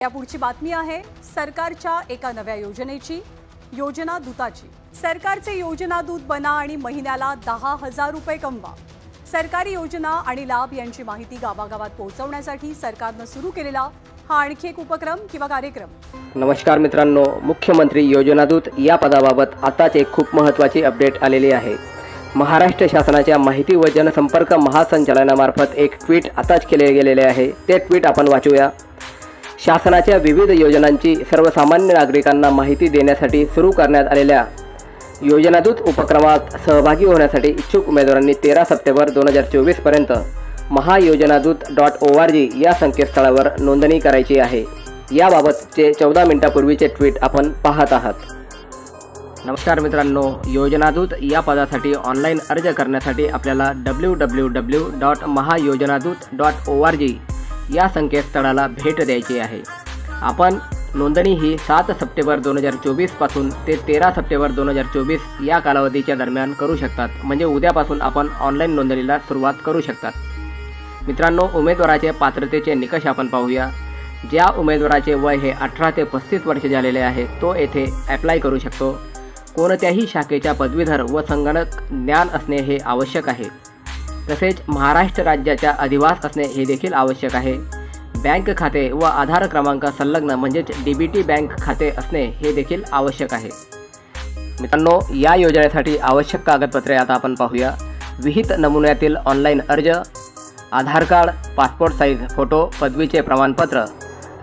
यापुढची बातमी आहे सरकारच्या एका नव्या योजनेची, योजना दूताची। सरकारचे योजना दूत बना आणि महिन्याला 10,000 रुपये कमवा। सरकारी योजना आणि लाभ यांची माहिती गावागावात पोहोचवण्यासाठी सरकारने सुरू केलेला हा आणखी एक उपक्रम किंवा कार्यक्रम। नमस्कार मित्रांनो, मुख्यमंत्री योजना दूत या पदाबाबत आताच एक खूप महत्त्वाची अपडेट आलेली आहे। महाराष्ट्र शासनाच्या माहिती व जनसंपर्क महासंचालनामार्फत एक ट्विट आताच केले गेलेले आहे। ते ट्विट आपण वाचूया। शासनाच्या विविध योजनांची सर्वसामान्य नागरिकांना माहिती देण्यासाठी सुरू करण्यात आलेल्या योजनादूत उपक्रमात सहभागी होण्यासाठी इच्छुक उमेदवारांनी 13 सप्टेंबर 2024 पर्यंत महायोजनादूत.org या संकेतस्थळावर नोंदणी करायची आहे। याबाबतचे 14 मिनिटांपूर्वीचे ट्विट आपण पाहत आहात। नमस्कार मित्रांनो, योजनादूत या पदासाठी ऑनलाईन अर्ज करण्यासाठी आपल्याला www.mahayojanadut.org या संकेतस्थळाला भेट द्यायची आहे। आपण नोंदणी ही 7 सप्टेंबर 2024 पासून ते 13 सप्टेंबर 2024 या कालावधीच्या दरम्यान करू शकतात। म्हणजे उद्यापासून आपण ऑनलाईन नोंदणीला सुरुवात करू शकतात। मित्रांनो, उमेदवाराचे पात्रतेचे निकष आपण पाहूया। ज्या उमेदवाराचे वय हे 18 ते 35 वर्ष झालेले आहे तो येथे अप्लाय करू शकतो। कोणत्याही शाखेच्या पदवीधर व संगणक ज्ञान असणे हे आवश्यक आहे। तसेच महाराष्ट्र राज्याच्या अधिवास असणे हे देखील आवश्यक आहे। बँक खाते व आधार क्रमांक संलग्न म्हणजेच डीबीटी बँक खाते असणे हे देखील आवश्यक आहे। मित्रांनो, या योजनेसाठी आवश्यक कागदपत्रे आता आपण पाहूया। विहित नमुन्यातील ऑनलाईन अर्ज, आधार कार्ड, पासपोर्ट साईज फोटो, पदवीचे प्रमाणपत्र,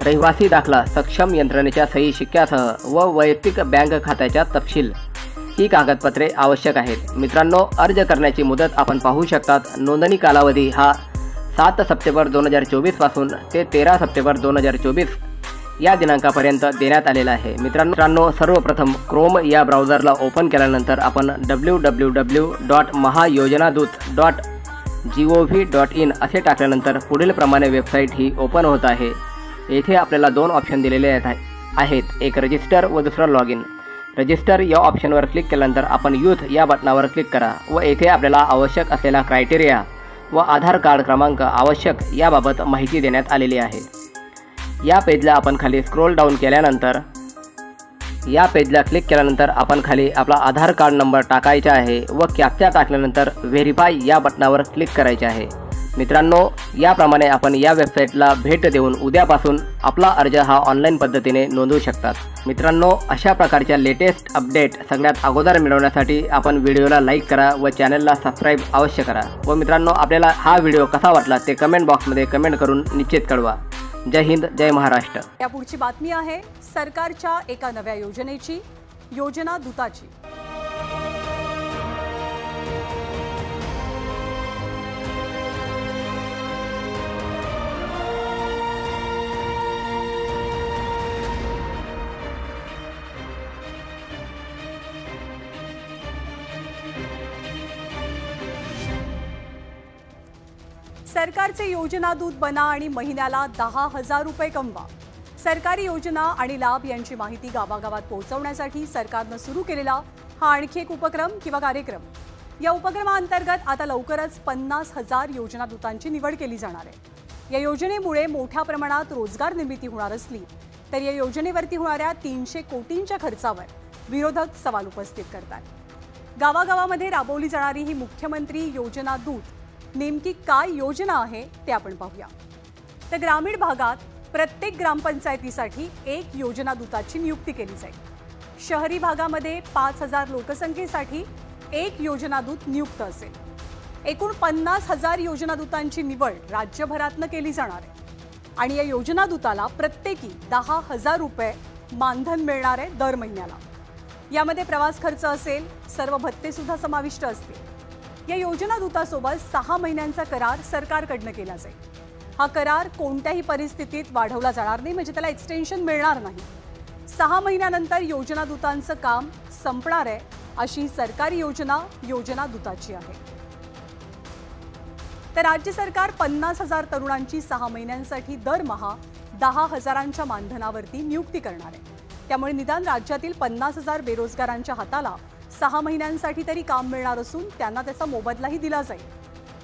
रहिवासी दाखला, सक्षम यंत्रणेच्या सही शिक्क्यासह व वैयक्तिक बँक खात्याचा तपशील ही कागदपत्रे आवश्यक आहेत। मित्रांनो, अर्ज करण्याची मुदत आपण पाहू शकतात। नोंदणी कालावधी हा 7 सप्टेंबर 2024 पासून ते 13 सप्टेंबर 2024 या दिनांकापर्यंत देण्यात आलेला आहे। मित्रांनो, सर्वप्रथम क्रोम या ब्राउझरला ओपन केल्यानंतर आपण www.mahayojanadut.gov.in असे टाकल्यानंतर पुढील प्रमाणे वेबसाईट ही ओपन होत आहे। येथे आपल्याला 2 ऑप्शन दिलेले आहेत, एक रजिस्टर व दुसरा लॉग इन। रजिस्टर या ऑप्शनवर क्लिक केल्यानंतर आपण यूथ या बटनावर क्लिक करा व येथे आपल्याला आवश्यक असलेला क्रायटेरिया व आधार कार्ड क्रमांक आवश्यक याबाबत माहिती देण्यात आलेली आहे। या पेजला आपण खाली स्क्रोल डाऊन केल्यानंतर आपण खाली आपला आधार कार्ड नंबर टाकायचा आहे व कॅप्चा टाकल्यानंतर व्हेरीफाय या बटनावर क्लिक करायचे आहे। मित्रांनो, याप्रमाणे आपण या वेबसाईटला भेट देऊन उद्यापासून आपला अर्ज हा ऑनलाईन पद्धतीने नोंदवू शकतात। मित्रांनो, अशा प्रकारच्या लेटेस्ट अपडेट सगळ्यात अगोदर मिळवण्यासाठी आपण व्हिडिओला लाईक करा व चॅनलला सबस्क्राईब अवश्य करा। व मित्रांनो, आपल्याला हा व्हिडिओ कसा वाटला ते कमेंट बॉक्समध्ये कमेंट करून निश्चित कळवा। जय हिंद, जय महाराष्ट्र। यापुढची बातमी आहे सरकारच्या एका नव्या योजनेची, योजना दूताची। सरकारचे योजना दूत बना आणि महिन्याला 10,000 रुपये कमवा। सरकारी योजना आणि लाभ यांची माहिती गावागावात पोहोचवण्यासाठी सरकारने सुरू केलेला हा आणखी एक उपक्रम किंवा कार्यक्रम। या उपक्रमाअंतर्गत आता लवकरच 50,000 योजना दूतांची निवड केली जाणार आहे। या योजनेमुळे मोठ्या प्रमाणात रोजगार निर्मिती होणार असली तर या योजनेवरती होणाऱ्या 300 कोटींच्या खर्चावर विरोधक सवाल उपस्थित करतात। गावागावामध्ये राबवली जाणारी ही मुख्यमंत्री योजना दूत नेमकी काय योजना आहे ते आपण पाहूया। तर ग्रामीण भागात प्रत्येक ग्रामपंचायतीसाठी एक योजना दूताची नियुक्ती केली जाईल। शहरी भागामध्ये 5,000 लोकसंख्येसाठी एक योजना दूत नियुक्त असेल। एकूण 50,000 योजना दूतांची निवड राज्यभरातून केली जाणार आहे आणि या योजना दूताला प्रत्येकी 10,000 रुपये मानधन मिळणार आहे दर महिन्याला। यामध्ये प्रवास खर्च असेल, सर्व भत्ते सुद्धा समाविष्ट असतील। या योजना दूतासोबत 6 महिन्यांचा करार सरकारकडून केला जाईल। हा करार कोणत्याही परिस्थितीत वाढवला जाणार नाही, म्हणजे त्याला एक्सटेन्शन मिळणार नाही। 6 महिन्यानंतर योजना दूतांचं काम संपणार आहे अशी सरकारी योजना दूताची आहे। तर राज्य सरकार 50,000 तरुणांची 6 महिन्यांसाठी दरमहा 10,000च्या मानधनावरती नियुक्ती करणार आहे। त्यामुळे निदान राज्यातील 50,000 बेरोजगारांच्या हाताला 6 महिन्यांसाठी तरी काम मिळणार असून त्यांना त्याचा मोबदलाही दिला जाईल।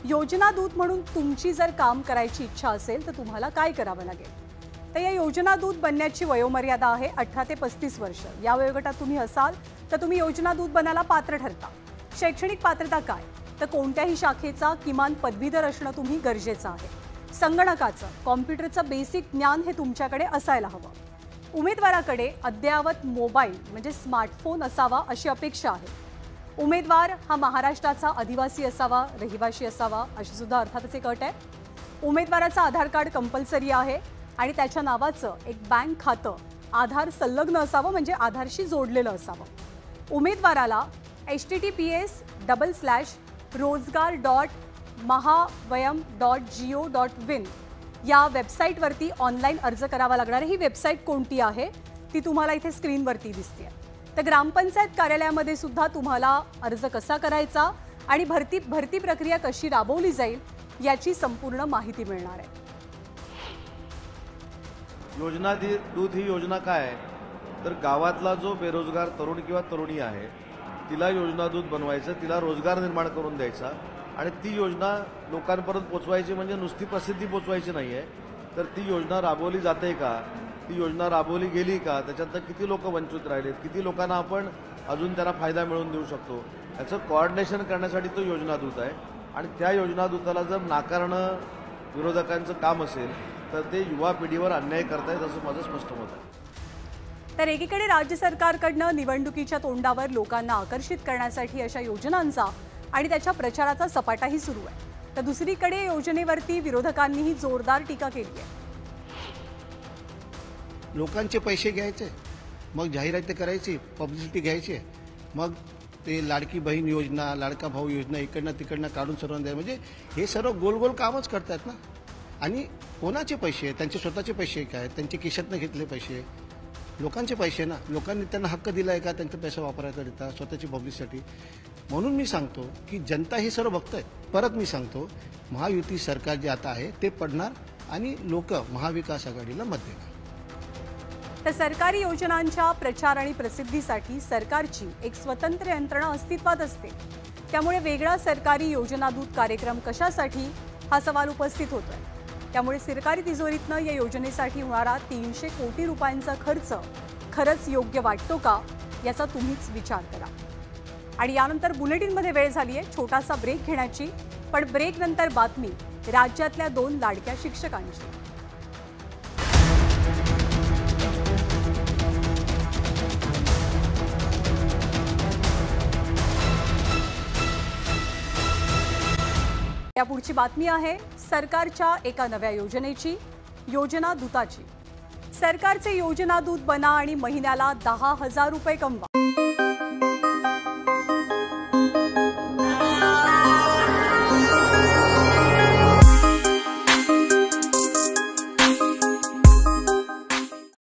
योजना दूत म्हणून तुमची जर काम करायची इच्छा असेल तर तुम्हाला काय करावं लागेल? तर या योजना दूत बनण्याची वयोमर्यादा आहे 18 ते 35 वर्ष। या वयोगटात तुम्ही असाल तर तुम्ही योजना दूत बनायला पात्र ठरता। शैक्षणिक पात्रता काय, तर कोणत्याही शाखेचा किमान पदवीधर असणं तुम्ही गरजेचं आहे। संगणकाचं, कॉम्प्युटरचं बेसिक ज्ञान हे तुमच्याकडे असायला हवं। उमेदवाराकडे अद्ययावत मोबाईल म्हणजे स्मार्टफोन असावा अशी अपेक्षा आहे। उमेदवार हा महाराष्ट्राचा आदिवासी असावा, रहिवासी असावा अशी सुद्धा अर्थातच एक अट आहे। उमेदवाराचं आधार कार्ड कंपल्सरी आहे आणि त्याच्या नावाचं एक बँक खातं आधार संलग्न असावं म्हणजे आधारशी जोडलेलं असावं। उमेदवाराला https://rozgar.mahavayam.go.in या वेबसाईटवरती ऑनलाईन अर्ज करावा लागणार आहे। ही वेबसाईट कोणती आहे ती तुम्हाला इथे स्क्रीनवरती दिसते। तर ग्रामपंचायत कार्यालयामध्ये सुद्धा तुम्हाला अर्ज कसा करायचा आणि भरती प्रक्रिया कशी राबवली जाईल याची संपूर्ण माहिती मिळणार आहे। योजना दूत ही योजना काय आहे, तर गावातला जो बेरोजगार तरुण किंवा तरुणी आहे तिला योजना दूत बनवायचं, तिला रोजगार निर्माण करून द्यायचा आणि ती योजना लोकांपर्यंत पोचवायची। म्हणजे नुसती प्रसिद्धी पोचवायची नाही आहे, तर ती योजना राबवली जाते का, ती योजना राबवली गेली का, त्याच्यात किती लोक वंचित राहिलेत, किती लोकांना आपण अजून त्यांना फायदा मिळवून देऊ शकतो, याचं कोऑर्डिनेशन करण्यासाठी तो योजना दूत आहे। आणि त्या योजना दूताला जर नाकारणं विरोधकांचं काम असेल तर ते युवा पिढीवर अन्याय करतायत असं माझं स्पष्ट मत आहे। तर एकीकडे राज्य सरकारकडनं निवडणुकीच्या तोंडावर लोकांना आकर्षित करण्यासाठी अशा योजनांचा आणि त्याच्या प्रचाराचा सपाटाही सुरू आहे, तर दुसरीकडे योजनेवरती विरोधकांनीही जोरदार टीका केली आहे। लोकांचे पैसे घ्यायचे, मग जाहिराती करायची, पब्लिसिटी घ्यायची, मग ते लाडकी बहीण योजना, लाडका भाऊ योजना इकडनं तिकडनं काढून सर्वांना द्यायचं, म्हणजे हे सर्व गोल गोल कामच करतात ना। आणि कोणाचे पैसे, त्यांचे स्वतःचे पैसे काय, त्यांचे खिशातनं घेतले पैसे, लोकांचे पैसे ना। लोकांनी त्यांना हक्क दिला आहे का त्यांचा पैसा वापरायचा देता स्वतःची पब्लिसिटी? म्हणून मी सांगतो की जनता हे सर्व बघतंय। परत मी सांगतो, महायुती सरकार जे आता आहे ते पडणार आणि लोक महाविकास आघाडीला मत देणार। तर सरकारी योजनांच्या प्रचार आणि प्रसिद्धीसाठी सरकारची एक स्वतंत्र यंत्रणा अस्तित्वात असते, त्यामुळे वेगळा सरकारी योजना दूत कार्यक्रम कशासाठी हा सवाल उपस्थित होतोय। त्यामुळे सरकारी तिजोरीतनं या योजनेसाठी होणारा 300 कोटी रुपयांचा खर्च खरंच योग्य वाटतो का याचा तुम्हीच विचार करा। आणि यानंतर बुलेटिनमध्ये वेळ झाली आहे छोटासा ब्रेक घेण्याची, पण ब्रेक नंतर बातमी राज्यातल्या 2 लाडक्या शिक्षकांची। यापुढची बातमी आहे सरकारच्या एका नव्या योजनेची, योजना दूताची। सरकारचे योजना दूत बना आणि महिन्याला 10,000 रुपये कमवा।